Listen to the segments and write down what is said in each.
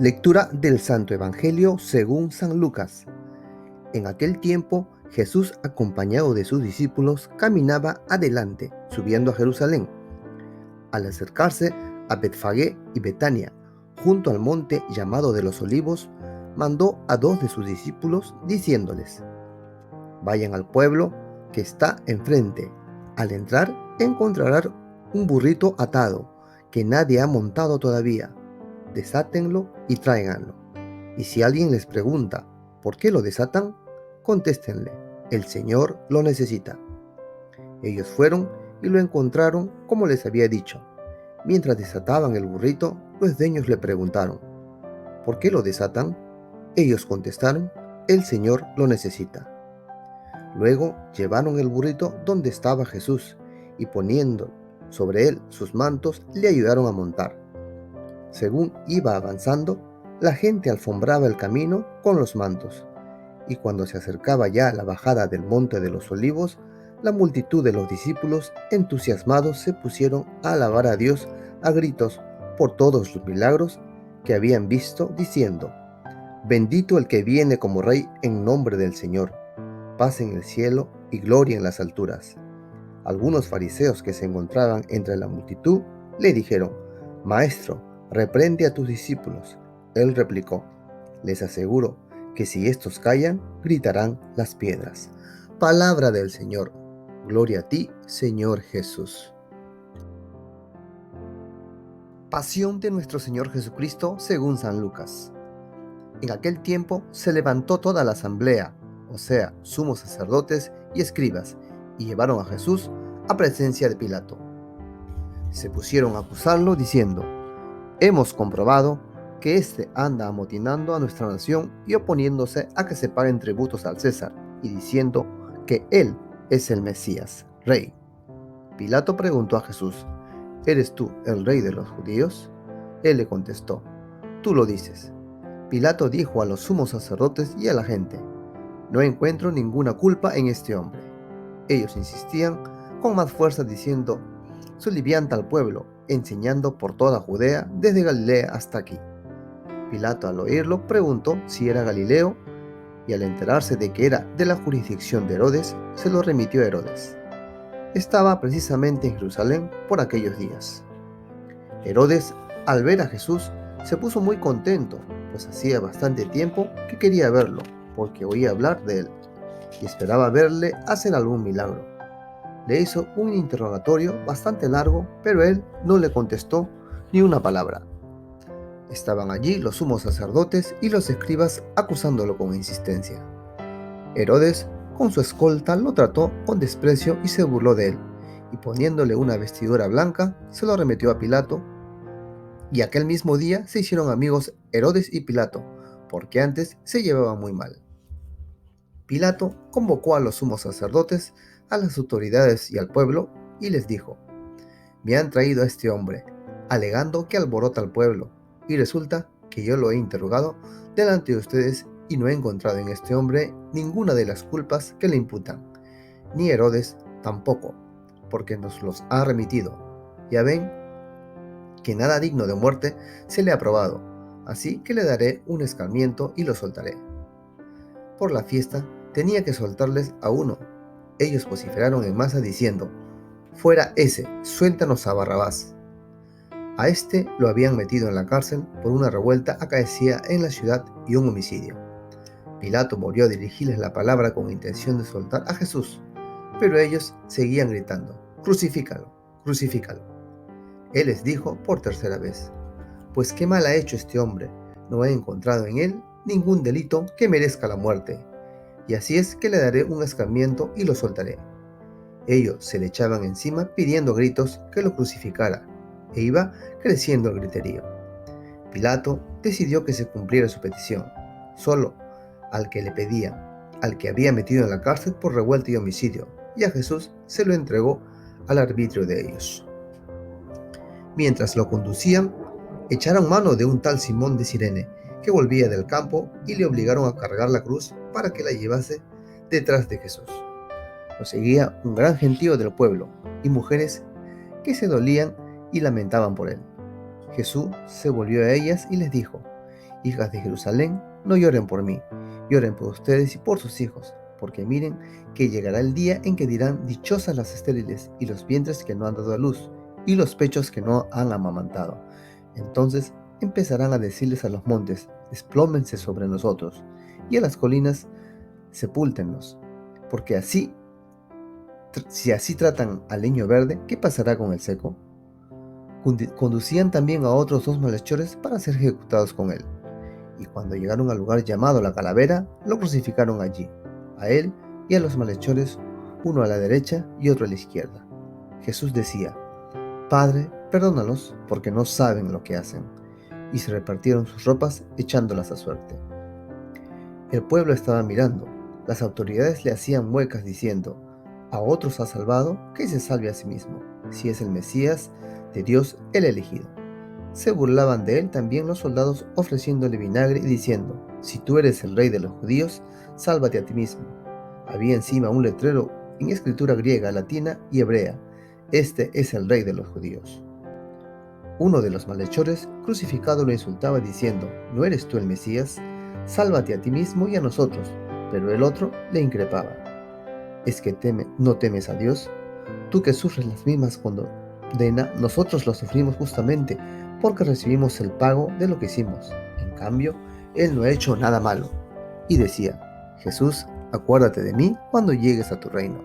Lectura del Santo Evangelio según San Lucas. En aquel tiempo, Jesús, acompañado de sus discípulos, caminaba adelante, subiendo a Jerusalén. Al acercarse a Betfagé y Betania, junto al monte llamado de los Olivos, mandó a 2 de sus discípulos, diciéndoles: Vayan al pueblo que está enfrente. Al entrar, encontrarán un burrito atado, que nadie ha montado todavía. Desátenlo y tráiganlo. Y si alguien les pregunta por qué lo desatan, contéstenle: el Señor lo necesita. Ellos fueron y lo encontraron como les había dicho. Mientras desataban el burrito, los dueños le preguntaron: ¿por qué lo desatan? Ellos contestaron: el Señor lo necesita. Luego llevaron el burrito donde estaba Jesús y, poniendo sobre él sus mantos, le ayudaron a montar. Según iba avanzando, la gente alfombraba el camino con los mantos, y cuando se acercaba ya a la bajada del monte de los Olivos, la multitud de los discípulos, entusiasmados, se pusieron a alabar a Dios a gritos por todos los milagros que habían visto, diciendo: Bendito el que viene como Rey en nombre del Señor, paz en el cielo y gloria en las alturas. Algunos fariseos que se encontraban entre la multitud le dijeron: Maestro, reprende a tus discípulos. Él replicó: les aseguro que si estos callan, gritarán las piedras. Palabra del Señor. Gloria a ti, Señor Jesús. Pasión de nuestro Señor Jesucristo según San Lucas. En aquel tiempo se levantó toda la asamblea, o sea, sumos sacerdotes y escribas, y llevaron a Jesús a presencia de Pilato. Se pusieron a acusarlo diciendo: hemos comprobado que éste anda amotinando a nuestra nación y oponiéndose a que se paguen tributos al César, y diciendo que él es el Mesías, Rey. Pilato preguntó a Jesús: ¿eres tú el Rey de los judíos? Él le contestó: tú lo dices. Pilato dijo a los sumos sacerdotes y a la gente: no encuentro ninguna culpa en este hombre. Ellos insistían con más fuerza diciendo: solivianta al pueblo, enseñando por toda Judea, desde Galilea hasta aquí. Pilato, al oírlo, preguntó si era Galileo, y al enterarse de que era de la jurisdicción de Herodes, se lo remitió a Herodes. Estaba precisamente en Jerusalén por aquellos días. Herodes, al ver a Jesús, se puso muy contento, pues hacía bastante tiempo que quería verlo, porque oía hablar de él, y esperaba verle hacer algún milagro. Le hizo un interrogatorio bastante largo, pero él no le contestó ni una palabra. Estaban allí los sumos sacerdotes y los escribas acusándolo con insistencia. Herodes, con su escolta, lo trató con desprecio y se burló de él, y poniéndole una vestidura blanca, se lo remitió a Pilato. Y aquel mismo día se hicieron amigos Herodes y Pilato, porque antes se llevaban muy mal. Pilato convocó a los sumos sacerdotes, a las autoridades y al pueblo, y les dijo: me han traído a este hombre, alegando que alborota al pueblo, y resulta que yo lo he interrogado delante de ustedes y no he encontrado en este hombre ninguna de las culpas que le imputan, ni Herodes tampoco, porque nos los ha remitido. Ya ven que nada digno de muerte se le ha probado, así que le daré un escarmiento y lo soltaré. Por la fiesta tenía que soltarles a uno. Ellos vociferaron en masa diciendo: fuera ese, suéltanos a Barrabás. A este lo habían metido en la cárcel por una revuelta acaecida en la ciudad y un homicidio. Pilato volvió a dirigirles la palabra con intención de soltar a Jesús, pero ellos seguían gritando: crucifícalo, crucifícalo. Él les dijo por tercera vez: pues qué mal ha hecho este hombre, no he encontrado en él ningún delito que merezca la muerte, y así es que le daré un escarmiento y lo soltaré. Ellos se le echaban encima pidiendo a gritos que lo crucificara, e iba creciendo el griterío. Pilato decidió que se cumpliera su petición, solo al que le pedían, al que había metido en la cárcel por revuelta y homicidio, y a Jesús se lo entregó al arbitrio de ellos. Mientras lo conducían, echaron mano de un tal Simón de Cirene, que volvía del campo, y le obligaron a cargar la cruz para que la llevase detrás de Jesús. Lo seguía un gran gentío del pueblo, y mujeres que se dolían y lamentaban por él. Jesús se volvió a ellas y les dijo: Hijas de Jerusalén, no lloren por mí, lloren por ustedes y por sus hijos, porque miren que llegará el día en que dirán dichosas las estériles y los vientres que no han dado a luz, y los pechos que no han amamantado. Entonces empezarán a decirles a los montes, desplómense sobre nosotros, y a las colinas, sepúltennos, porque si así tratan al leño verde, ¿qué pasará con el seco? Conducían también a otros 2 malhechores para ser ejecutados con él. Y cuando llegaron al lugar llamado la Calavera, lo crucificaron allí, a él y a los malhechores, uno a la derecha y otro a la izquierda. Jesús decía, Padre, perdónalos, porque no saben lo que hacen. Y se repartieron sus ropas echándolas a suerte. El pueblo estaba mirando. Las autoridades le hacían muecas diciendo, a otros ha salvado, que se salve a sí mismo, si es el Mesías de Dios el elegido. Se burlaban de él también los soldados ofreciéndole vinagre y diciendo, si tú eres el rey de los judíos, sálvate a ti mismo. Había encima un letrero en escritura griega, latina y hebrea, este es el rey de los judíos. Uno de los malhechores crucificado lo insultaba diciendo, ¿no eres tú el Mesías? Sálvate a ti mismo y a nosotros. Pero el otro le increpaba, ¿es que no temes a Dios? Tú que sufres las mismas condena, nosotros lo sufrimos justamente porque recibimos el pago de lo que hicimos. En cambio, él no ha hecho nada malo. Y decía, Jesús, acuérdate de mí cuando llegues a tu reino.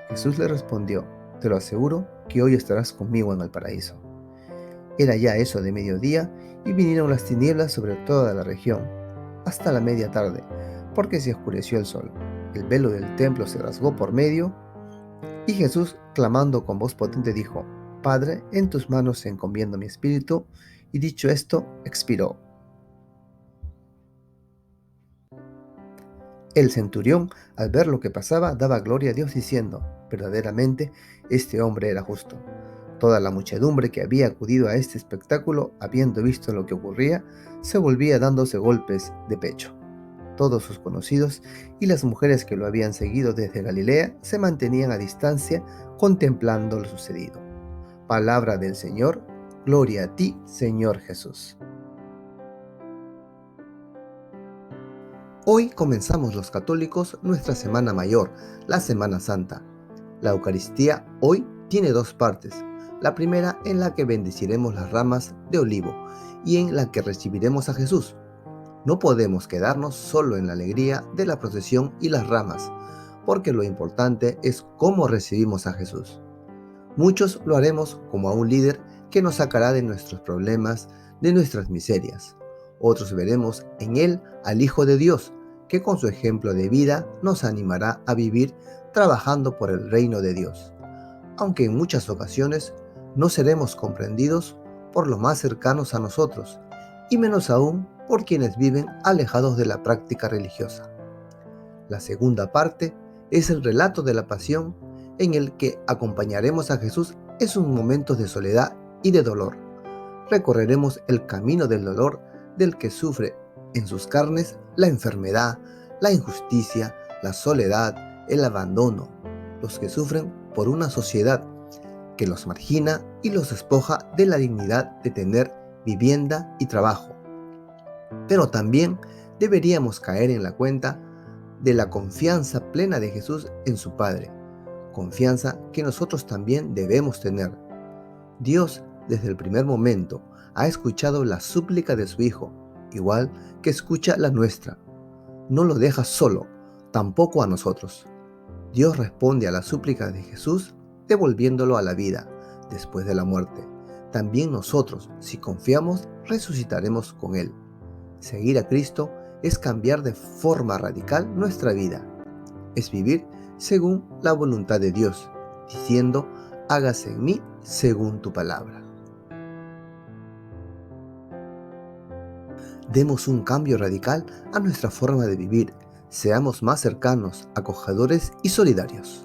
Jesús le respondió, te lo aseguro que hoy estarás conmigo en el paraíso. Era ya eso de mediodía y vinieron las tinieblas sobre toda la región, hasta la media tarde, porque se oscureció el sol. El velo del templo se rasgó por medio, y Jesús, clamando con voz potente, dijo, Padre, en tus manos encomiendo mi espíritu, y dicho esto, expiró. El centurión, al ver lo que pasaba, daba gloria a Dios diciendo, verdaderamente, este hombre era justo. Toda la muchedumbre que había acudido a este espectáculo, habiendo visto lo que ocurría, se volvía dándose golpes de pecho. Todos sus conocidos y las mujeres que lo habían seguido desde Galilea se mantenían a distancia contemplando lo sucedido. Palabra del Señor, gloria a ti, Señor Jesús. Hoy comenzamos los católicos nuestra Semana Mayor, la Semana Santa. La Eucaristía hoy tiene 2 partes. La primera en la que bendeciremos las ramas de olivo y en la que recibiremos a Jesús. No podemos quedarnos solo en la alegría de la procesión y las ramas, porque lo importante es cómo recibimos a Jesús. Muchos lo haremos como a un líder que nos sacará de nuestros problemas, de nuestras miserias. Otros veremos en él al Hijo de Dios, que con su ejemplo de vida nos animará a vivir trabajando por el reino de Dios. Aunque en muchas ocasiones no seremos comprendidos por los más cercanos a nosotros, y menos aún por quienes viven alejados de la práctica religiosa. La segunda parte es el relato de la pasión en el que acompañaremos a Jesús en sus momentos de soledad y de dolor. Recorreremos el camino del dolor del que sufre en sus carnes la enfermedad, la injusticia, la soledad, el abandono, los que sufren por una sociedad que los margina y los despoja de la dignidad de tener vivienda y trabajo. Pero también deberíamos caer en la cuenta de la confianza plena de Jesús en su Padre, confianza que nosotros también debemos tener. Dios, desde el primer momento, ha escuchado la súplica de su Hijo, igual que escucha la nuestra. No lo deja solo, tampoco a nosotros. Dios responde a la súplica de Jesús devolviéndolo a la vida después de la muerte. También nosotros, si confiamos, resucitaremos con Él. Seguir a Cristo es cambiar de forma radical nuestra vida. Es vivir según la voluntad de Dios, diciendo, hágase en mí según tu palabra. Demos un cambio radical a nuestra forma de vivir. Seamos más cercanos, acogedores y solidarios.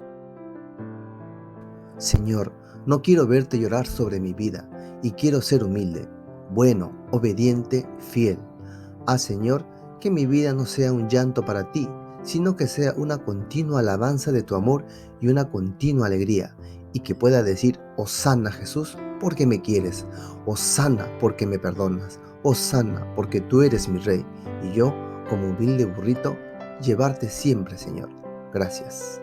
Señor, no quiero verte llorar sobre mi vida y quiero ser humilde, bueno, obediente, fiel. Señor, que mi vida no sea un llanto para ti, sino que sea una continua alabanza de tu amor y una continua alegría, y que pueda decir, Hosana Jesús, porque me quieres, Hosana porque me perdonas, Hosana, porque tú eres mi Rey, y yo, como humilde burrito, llevarte siempre, Señor. Gracias.